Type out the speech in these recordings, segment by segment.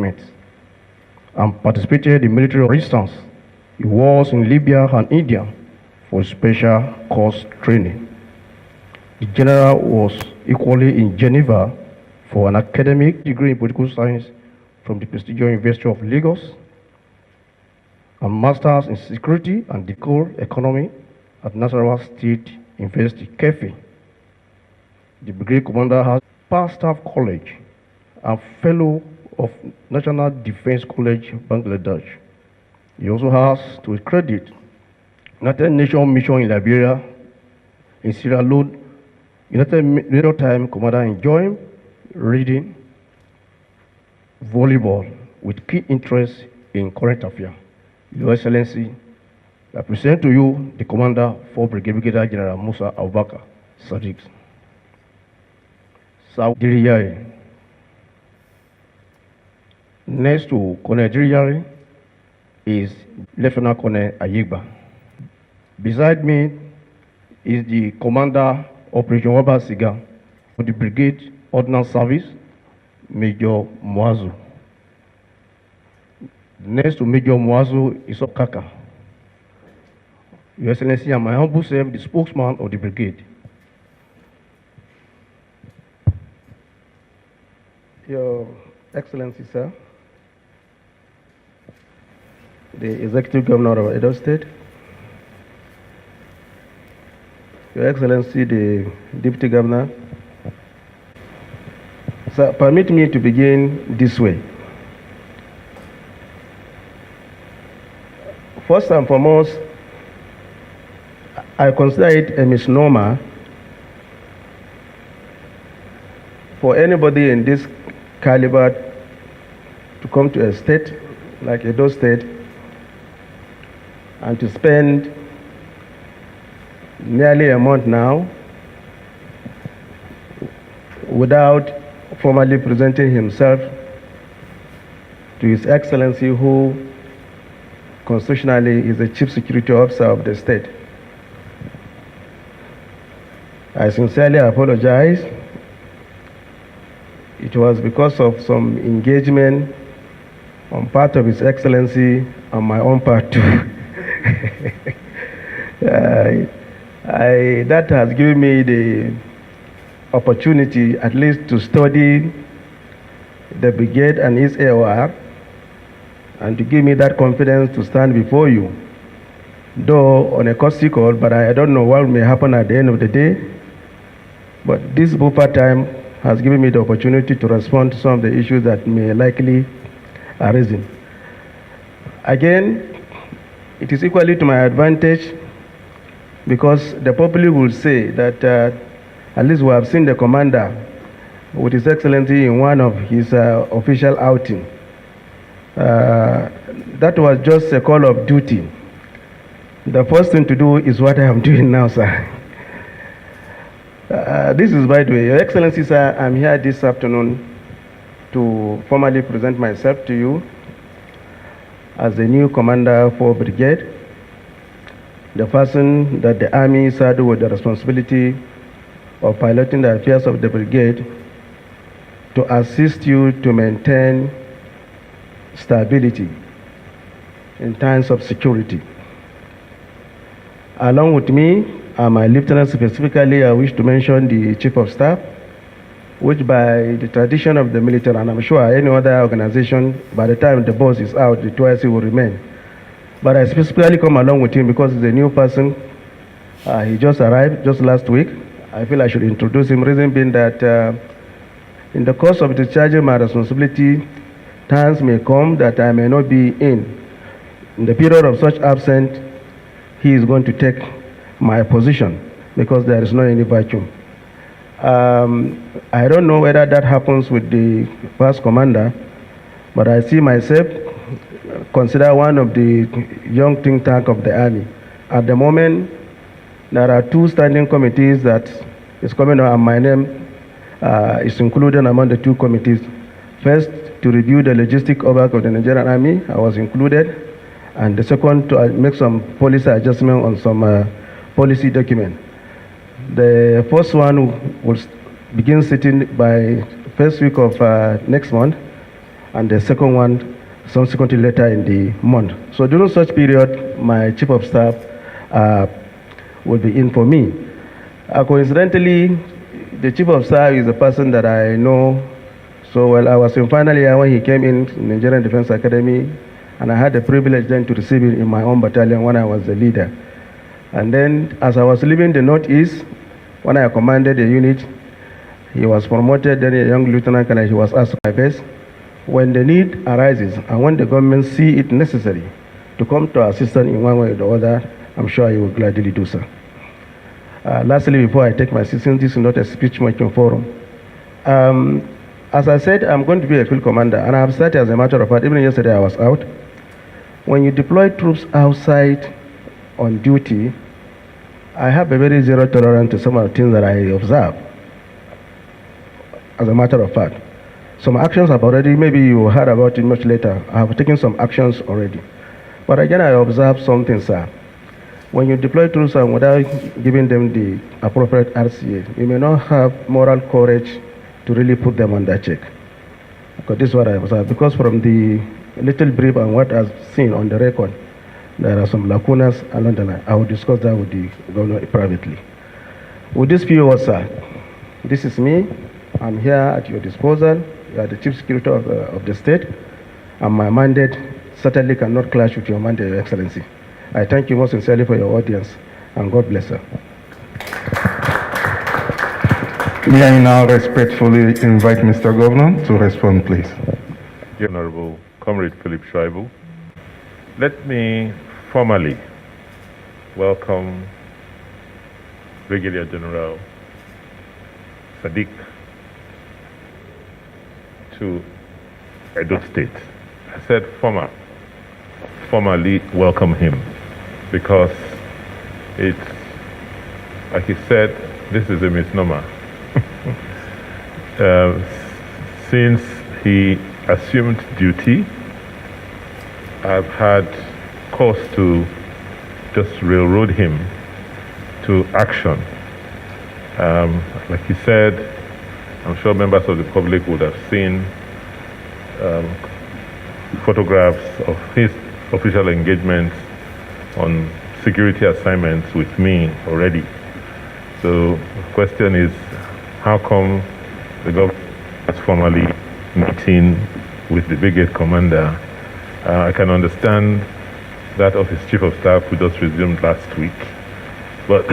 and participated in military resistance. He was in Libya and India for special course training. The general was equally in Geneva for an academic degree in political science from the prestigious University of Lagos, and master's in security and digital economy at Nasarawa State University, Kefi. The brigade commander has past staff college and fellow of National Defense College, Bangladesh. He also has, to his credit, United Nations mission in Liberia, in Sierra Leone, United Nations time commander enjoying reading, volleyball, with key interest in current affairs. Your Excellency, I present to you the Commander for Brigadier General Musa Abubakar Sadiq. Saudi. Next to Colonel Diriyari is Lieutenant Colonel Ayigba. Beside me is the Commander Operation Obaseki for the Brigade Ordnance Service, Major Muazu. Next to Major Muazu is Okaka. Your Excellency, and my humble self, the spokesman of the brigade. Your Excellency, sir, the Executive Governor of Edo State, Your Excellency, the Deputy Governor, sir, permit me to begin this way. First and foremost, I consider it a misnomer for anybody in this caliber to come to a state like Edo State and to spend nearly a month now without formally presenting himself to His Excellency, who constitutionally is the Chief Security Officer of the state. I sincerely apologize. It was because of some engagement on part of His Excellency, on my own part too. That has given me the opportunity at least to study the brigade and its AOR, and to give me that confidence to stand before you. Though on a courtesy call, but I don't know what may happen at the end of the day. But this buffer time has given me the opportunity to respond to some of the issues that may likely arise. Again, it is equally to my advantage because the public will say that at least we have seen the commander with His Excellency in one of his official outing. That was just a call of duty. The first thing to do is what I am doing now, sir. This is, by the way, Your Excellency, sir, I'm here this afternoon to formally present myself to you as the new commander for brigade, the person that the Army saddled with the responsibility of piloting the affairs of the brigade to assist you to maintain stability in times of security. Along with me, my lieutenant, specifically, I wish to mention the Chief of Staff, which by the tradition of the military, and I'm sure any other organization, by the time the boss is out, the 2IC will remain. But I specifically come along with him because he's a new person. He just arrived just last week. I feel I should introduce him, reason being that in the course of discharging my responsibility, times may come that I may not be in. In the period of such absence, he is going to take my position because there is no any vacuum. I don't know whether that happens with the first commander, but I see myself considered one of the young think tank of the Army. At the moment, there are two standing committees that is coming on, and my name is included among the two committees. First, to review the logistic overhaul of the Nigerian Army, I was included, and the second, to make some policy adjustment on some policy document. The first one will begin sitting by first week of next month, and the second one subsequently later in the month. So during such period, my chief of staff will be in for me. Coincidentally, the chief of staff is a person that I know so well. I was in final year when he came in Nigerian Defense Academy, and I had the privilege then to receive him in my own battalion when I was the leader. And then as I was leaving the Northeast, when I commanded the unit, he was promoted, then a young lieutenant colonel, he was asked to my best. When the need arises and when the government see it necessary to come to assistance in one way or the other, I'm sure he will gladly do so. Lastly, before I take my season, this is not a speech-making forum. As I said, I'm going to be a field commander, and I have started, as a matter of fact, even yesterday I was out. When you deploy troops outside on duty, I have a very zero tolerance to some of the things that I observe. As a matter of fact, some actions have already, maybe you heard about it much later, I have taken some actions already. But again, I observe something, sir. When you deploy troops and without giving them the appropriate RCA, you may not have moral courage to really put them under check. Because this is what I observe. Because from the little brief and what I've seen on the record, there are some lacunas along the line. I will discuss that with the governor privately. With this few words, sir, this is me. I'm here at your disposal. You are the chief secretary of the state, and my mandate certainly cannot clash with your mandate, Your Excellency. I thank you most sincerely for your audience, and God bless you. May I now respectfully invite Mr. Governor to respond, please. Honorable Comrade Philip Schreiber, let me formally welcome Brigadier General Sadiq to Edo State. I said formally welcome him, because it's, like he said, this is a misnomer. Since he assumed duty, I've had cause to just railroad him to action. Like he said, I'm sure members of the public would have seen photographs of his official engagements on security assignments with me already. So the question is, how come the government is formally meeting with the brigade commander? I can understand that of his chief of staff, who just resumed last week. But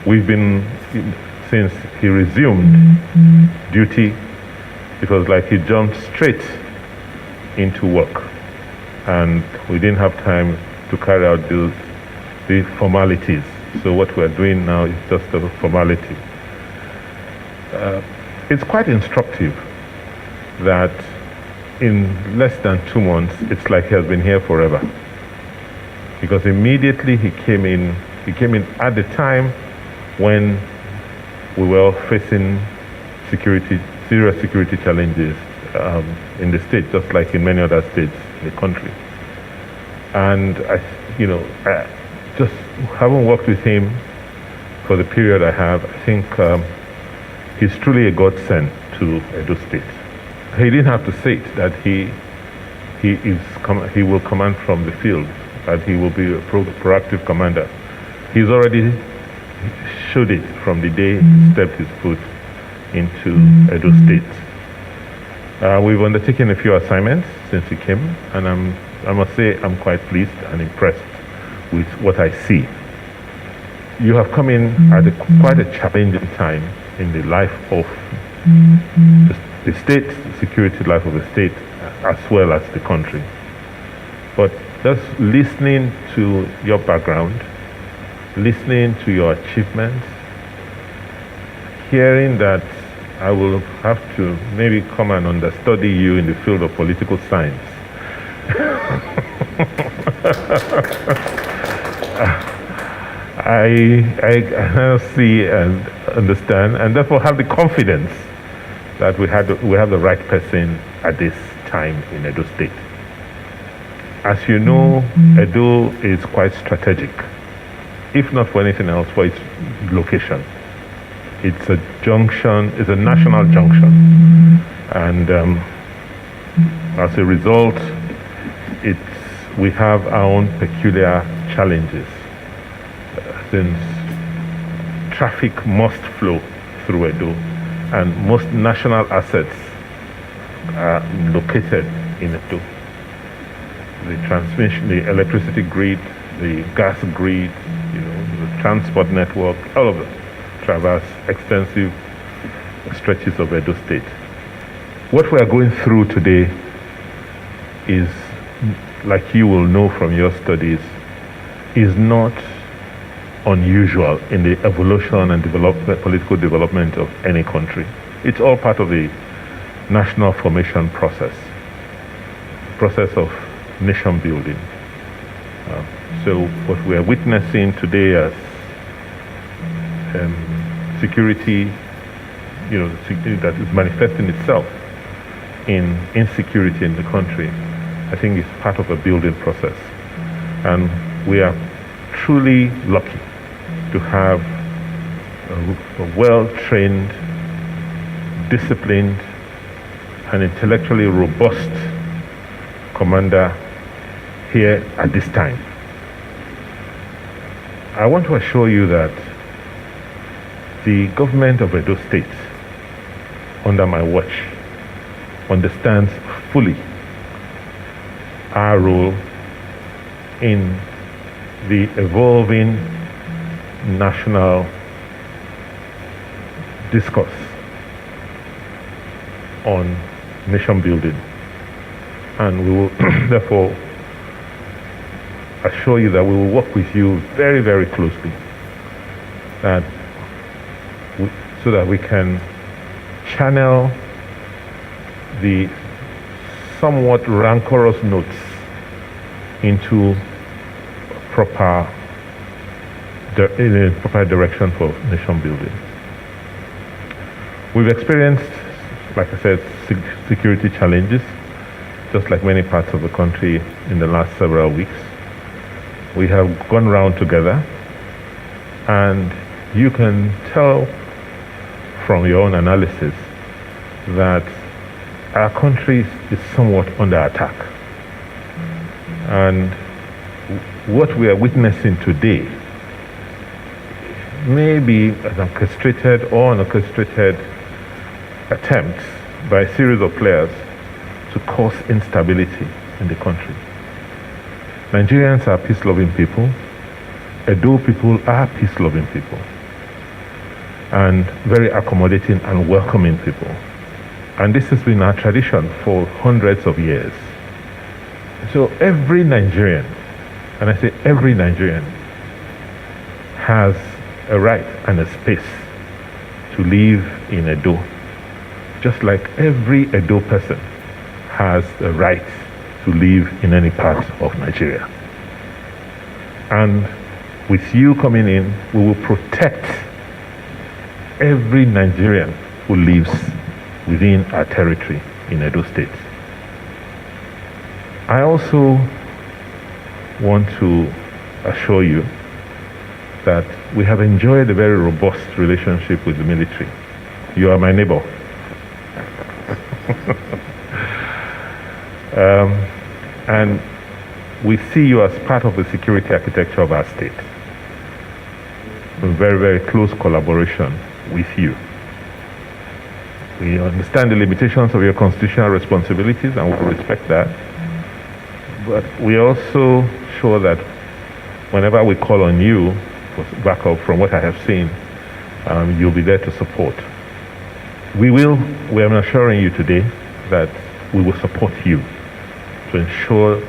we've been, since he resumed duty, it was like he jumped straight into work. And we didn't have time to carry out the formalities. So what we're doing now is just a formality. It's quite instructive that in less than 2 months, it's like he has been here forever. Because immediately he came in at the time when we were facing serious security challenges in the state, just like in many other states in the country. And I just having worked with him for the period I have, I think he's truly a godsend to Edo State. He didn't have to say it, that he will command from the field, that he will be a proactive commander. He's already showed it from the day he stepped his foot into Edo State. We've undertaken a few assignments since he came, and I must say I'm quite pleased and impressed with what I see. You have come in at quite a challenging time in the life of the state, the security life of the state, as well as the country. But just listening to your background, listening to your achievements, hearing that I will have to maybe come and understudy you in the field of political science. I see and understand, and therefore have the confidence that we have the right person at this time in Edo State. As you know, Edo is quite strategic, if not for anything else, for its location. It's a junction, it's a national junction, and As a result, we have our own peculiar challenges, since traffic must flow through Edo, and most national assets are located in Edo. The transmission, the electricity grid, the gas grid, the transport network, all of them traverse extensive stretches of Edo State. What we are going through today is, like you will know from your studies, is not unusual in the evolution and political development of any country. It's all part of the national formation process of nation building. So what we are witnessing today as security, that is manifesting itself in insecurity in the country, I think is part of a building process. And we are truly lucky to have a well-trained, disciplined, and intellectually robust commander here at this time. I want to assure you that the government of Edo State, under my watch, understands fully our role in the evolving national discourse on nation building. And we will therefore assure you that we will work with you very, very closely, so that we can channel the somewhat rancorous notes into proper direction for nation building. We've experienced, like I said, security challenges, just like many parts of the country in the last several weeks. We have gone round together, and you can tell from your own analysis that our country is somewhat under attack. And what we are witnessing today may be an orchestrated or unorchestrated attempt by a series of players to cause instability in the country. Nigerians are peace-loving people. Edo people are peace-loving people, and very accommodating and welcoming people. And this has been our tradition for hundreds of years. So every Nigerian, and I say every Nigerian, has a right and a space to live in Edo, just like every Edo person has a right to live in any part of Nigeria. And with you coming in, we will protect every Nigerian who lives within our territory in Edo State. I also want to assure you that we have enjoyed a very robust relationship with the military. You are my neighbor. And we see you as part of the security architecture of our state. In very, very close collaboration with you. We understand the limitations of your constitutional responsibilities, and we respect that. But we are also sure that whenever we call on you for backup, from what I have seen, you'll be there to support. We are assuring you today that we will support you to ensure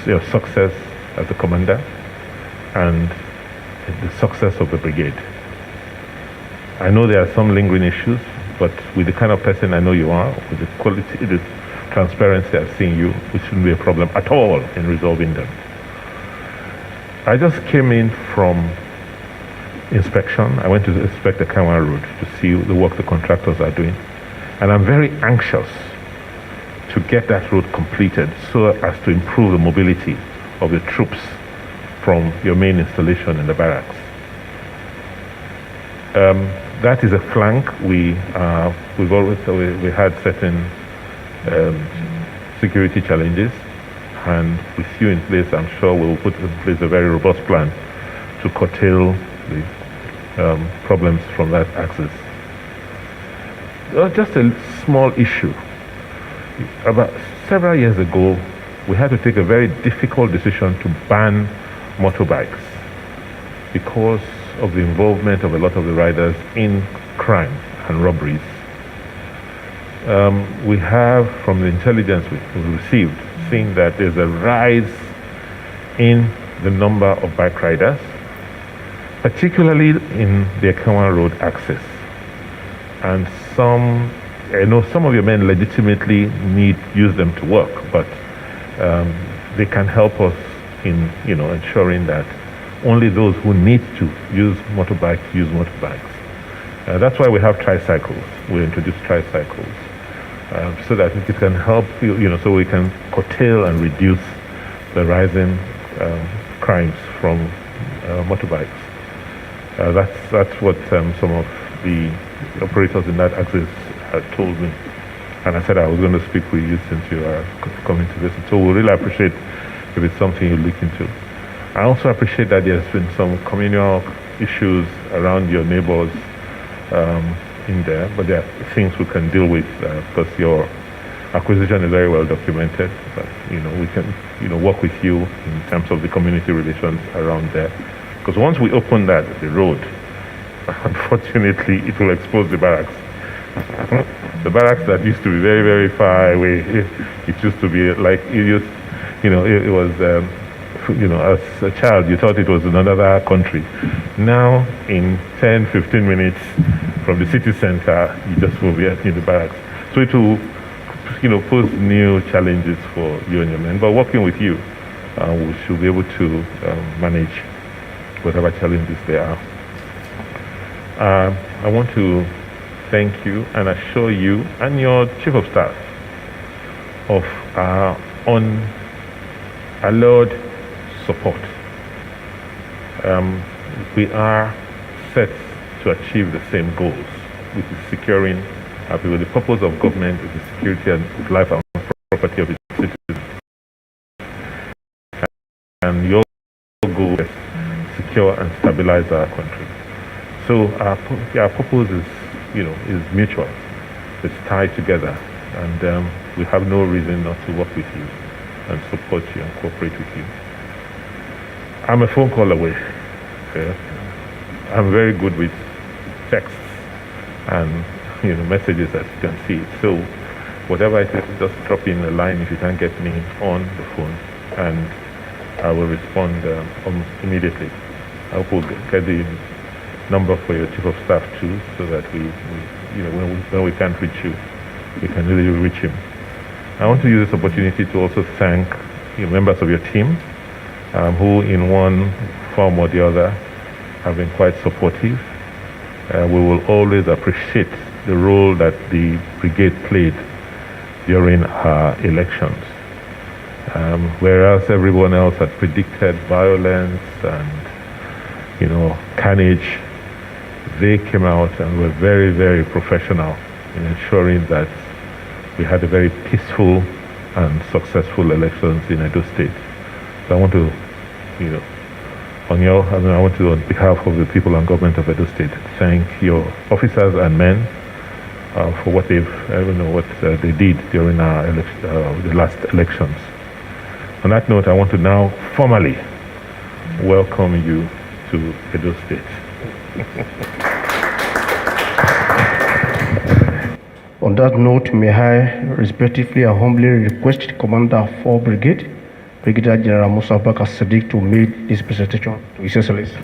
your success as a commander and the success of the brigade. I know there are some lingering issues, but with the kind of person I know you are, with the quality, the transparency I've seen you, it shouldn't be a problem at all in resolving them. I just came in from inspection. I went to inspect the Kanwa Road to see the work the contractors are doing. And I'm very anxious to get that road completed so as to improve the mobility of the troops from your main installation in the barracks. That is a flank. We had certain security challenges, and with you in place, I'm sure we'll put in place a very robust plan to curtail the problems from that axis. Just a small issue. About several years ago, we had to take a very difficult decision to ban motorbikes because of the involvement of a lot of the riders in crime and robberies. We have, from the intelligence we've received, seen that there's a rise in the number of bike riders, particularly in the Ekama Road axis. And I know some of your men legitimately use them to work, but they can help us in ensuring that only those who need to use motorbikes use motorbikes. That's why we have tricycles. We introduce tricycles so that it can help so we can curtail and reduce the rising crimes from motorbikes. That's what some of the operators in that axis had told me. And I said I was going to speak with you since you are coming to visit. So we really appreciate if it's something you look into. I also appreciate that there's been some communal issues around your neighbors in there, but there are things we can deal with because your acquisition is very well documented. But we can work with you in terms of the community relations around there. Because once we open the road, unfortunately, it will expose the barracks. The barracks that used to be very, very far away, it used to be like it was. As a child, you thought it was in another country. Now, in 10, 15 minutes from the city center, you just will be in the barracks. So it will, pose new challenges for you and your men. But working with you, we should be able to manage whatever challenges there are. I want to thank you and assure you and your chief of staff of our unalloyed support. We are set to achieve the same goals, which is securing our people. The purpose of government is the security and life and property of its citizens. And your goal is secure and stabilize our country. So our purpose is mutual. It's tied together, and we have no reason not to work with you and support you and cooperate with you. I'm a phone call away. Okay? I'm very good with texts and messages, as you can see. So whatever it is, just drop in a line if you can't get me on the phone, and I will respond almost immediately. I hope we'll get the number for your chief of staff too, so that when we can't reach you, we can really reach him. I want to use this opportunity to also thank members of your team who in one form or the other have been quite supportive. We will always appreciate the role that the brigade played during our elections. Whereas everyone else had predicted violence and carnage, they came out and were very, very professional in ensuring that we had a very peaceful and successful elections in Edo State. So I want to, on behalf of the people and government of Edo State, thank your officers and men for what they did during the last elections. On that note, I want to now formally welcome you to Edo State. On that note, may I respectfully and humbly request Commander of 4 Brigade, Brigadier General Musa Bakar Sadiq, to make this presentation to His Excellency.